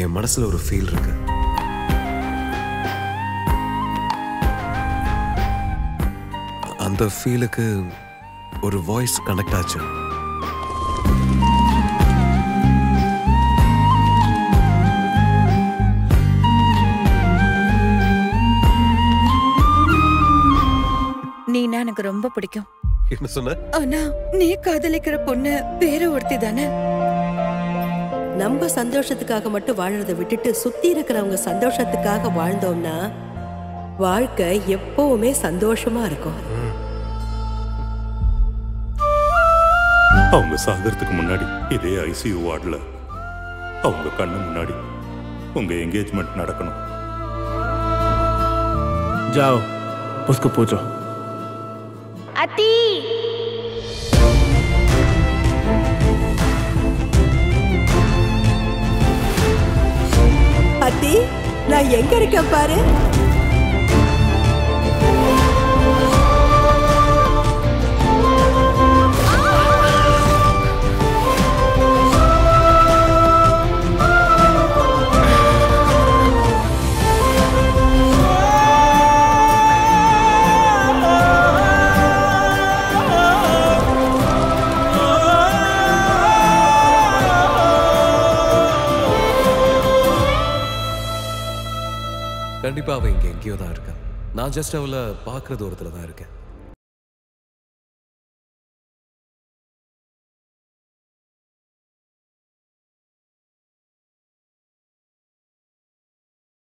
என் மனசுல ஒரு ஃபீல் இருக்கு. அந்த ஃபீலுக்கு ஒரு வாய்ஸ் கனெக்ட் ஆச்சு. நீனா எனக்கு ரொம்ப பிடிக்கும். என்ன சொன்ன? ஆனா நீ காதலிக்கிற பொண்ணு வேற ஒருத்தி தானே. நம்ம சந்தோஷத்துக்காக மட்டும் வாழறதை விட்டுட்டு சுத்தி இருக்கிறவங்க சந்தோஷத்துக்காக வாழ்ந்தோம்னா வாழ்க்கை எப்பவுமே சந்தோஷமா இருக்கும். அவங்க சாகிறதுக்கு முன்னாடி இதே ஐசியூ வார்டில் அவங்க கண்ணு முன்னாடி உங்க என்கேஜ்மெண்ட் நடக்கணும். जाओ उसको पूछो. अति அத்தி, நான் எங்க இருக்கேன் பாரு. கண்டிப்பா அவ இங்க எங்கேயோ தான் இருக்கா. நான் ஜஸ்ட் அவளை பார்க்கற தூரத்துல தான் இருக்கேன்.